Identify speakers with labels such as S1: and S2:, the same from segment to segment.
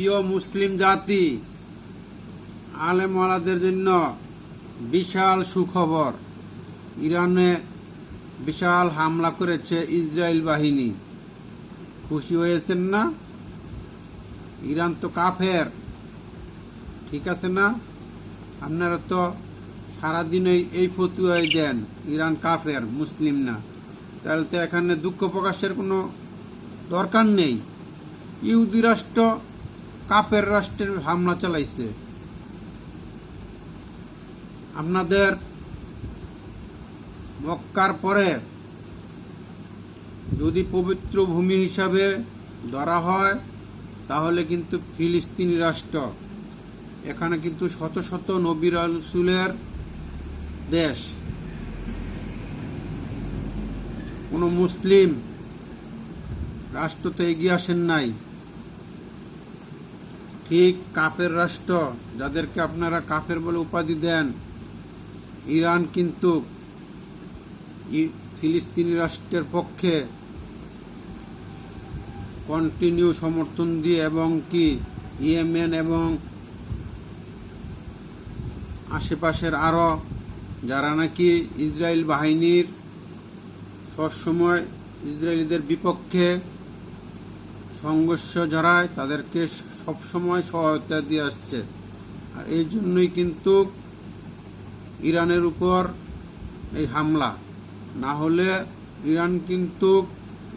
S1: প্রিয় মুসলিম জাতি, আলেম ওয়ালাদের জন্য বিশাল সুখবর। ইরানে বিশাল হামলা করেছে ইসরায়েল বাহিনী। খুশি হয়েছেন না? ইরান তো কাফের, ঠিক আছে না? আপনারা তো সারাদিনই এই ফতুয়াই দেন ইরান কাফের, মুসলিম না। তাহলে তো এখানে দুঃখ প্রকাশের কোনো দরকার নেই। ইহুদি রাষ্ট্র কাফের রাষ্ট্রের হামলা চালাইছে। আপনাদের মক্কার পরে যদি পবিত্র ভূমি হিসাবে ধরা হয় তাহলে কিন্তু ফিলিস্তিনি রাষ্ট্র। এখানে কিন্তু শত শত নবী রাসূলের দেশ। কোনো মুসলিম রাষ্ট্র তো এগিয়ে আসেন নাই। ঠিক কাফের রাষ্ট্র, যাদেরকে আপনারা কাফের বলে উপাধি দেন, ইরান কিন্তু ফিলিস্তিনি রাষ্ট্রের পক্ষে কন্টিনিউ সমর্থন দিয়ে, এবং কি ইয়েমেন এবং আশেপাশের আরও যারা নাকি ইসরায়েল বাহিনীর সবসময় ইসরায়েলিদের বিপক্ষে সংঘর্ষ জড়ায়, তাদেরকে সবসময় সহায়তা দিয়ে আসছে। আর এই জন্যই কিন্তু ইরানের উপর এই হামলা। না হলে ইরান কিন্তু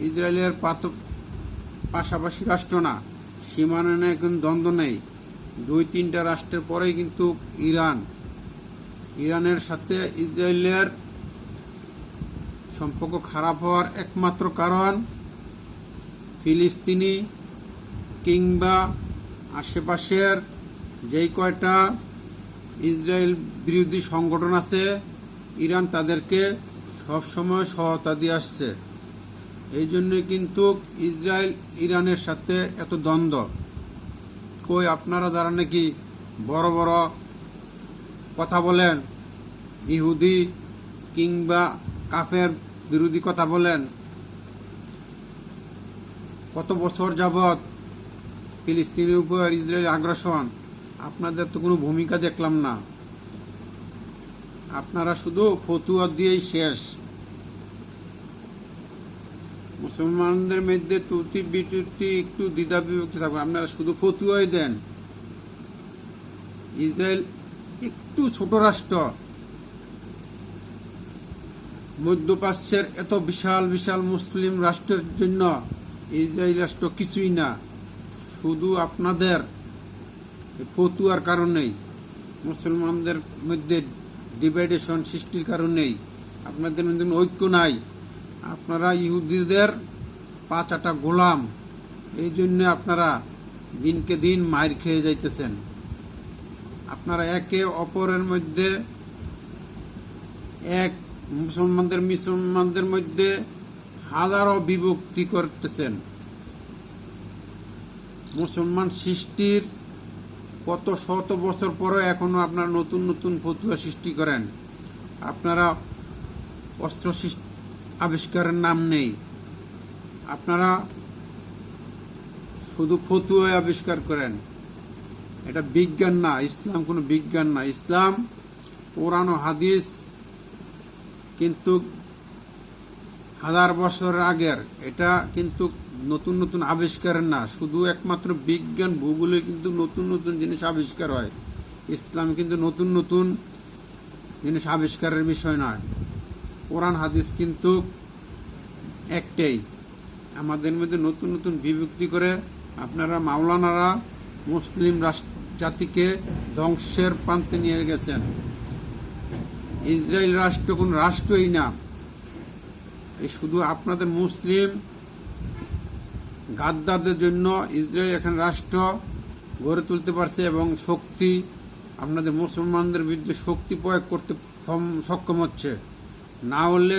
S1: ইসরায়েলের পাশাপাশি রাষ্ট্র না, সীমানা নিয়ে কিন্তু দ্বন্দ্ব নেই। 2-3টা রাষ্ট্রের পরেই কিন্তু ইরানের সাথে ইসরায়েলের সম্পর্ক খারাপ হওয়ার একমাত্র কারণ ফিলিস্তিনি কিংবা আশেপাশের যেই কয়টা ইসরায়েল বিরোধী সংগঠন আছে, ইরান তাদেরকে সবসময় সহায়তা দিয়ে আসছে। এই জন্যই কিন্তু ইসরায়েল ইরানের সাথে এত দ্বন্দ্ব। কই আপনারা যারা নাকি বড় বড় কথা বলেন, ইহুদি কিংবা কাফের বিরোধী কথা বলেন, কত বছর যাবৎ ফিলিস্তিনের উপর ইসরায়েল আগ্রাসন, আপনাদের তো কোনো ভূমিকা দেখলাম না। আপনারা শুধু ফতুয়া দিয়েই শেষ। মুসলমানদের মধ্যে ত্রুটি বিচ্যুতি একটু দ্বিধা বিভক্তি থাকবে, আপনারা শুধু ফতুয়াই দেন। ইসরায়েল একটু ছোট রাষ্ট্র, মধ্যপ্রাচ্যের এত বিশাল বিশাল মুসলিম রাষ্ট্রের জন্য ইসরায়েল রাষ্ট্র কিছুই না। শুধু আপনাদের ফতুয়ার কারণেই, মুসলমানদের মধ্যে ডিভাইডেশন সৃষ্টির কারণেই, আপনাদের মধ্যে ঐক্য নাই। আপনারা ইহুদিদের পাঁচাটা গোলাম। এই জন্য আপনারা দিনকে দিন মাইর খেয়ে যাইতেছেন। আপনারা একে অপরের মধ্যে মুসলমানদের মধ্যে হাজারো বিভক্তি করতেছেন। মুসলমান সৃষ্টির কত শত বছর পরে এখনো আপনারা নতুন নতুন ফতুয়া সৃষ্টি করেন। আপনারা অস্ত্র আবিষ্কারের নাম নেই, আপনারা শুধু ফতুয়া আবিষ্কার করেন। এটা বিজ্ঞান না, ইসলাম কোনো বিজ্ঞান না। ইসলাম কোরআন ও হাদিস কিন্তু 1000 বছর আগের। এটা কিন্তু নতুন নতুন আবিষ্কারের না, শুধু একমাত্র বিজ্ঞান ভূগোলে কিন্তু নতুন নতুন জিনিস আবিষ্কার হয়। ইসলাম কিন্তু নতুন নতুন জিনিস আবিষ্কারের বিষয় নয়। কোরআন হাদিস কিন্তু একটাই। আমাদের মধ্যে নতুন নতুন বিভক্তি করে আপনারা মাওলানারা মুসলিম জাতিকে ধ্বংসের প্রান্তে নিয়ে গেছেন। ইসরায়েল রাষ্ট্র কোন রাষ্ট্রই না, এই শুধু আপনাদের মুসলিম গাদ্দারদের জন্য ইসরায়েল এখন রাষ্ট্র গড়ে তুলতে পারছে, এবং শক্তি আপনাদের মুসলমানদের বিরুদ্ধে শক্তি প্রয়োগ করতে সক্ষম হচ্ছে। না হলে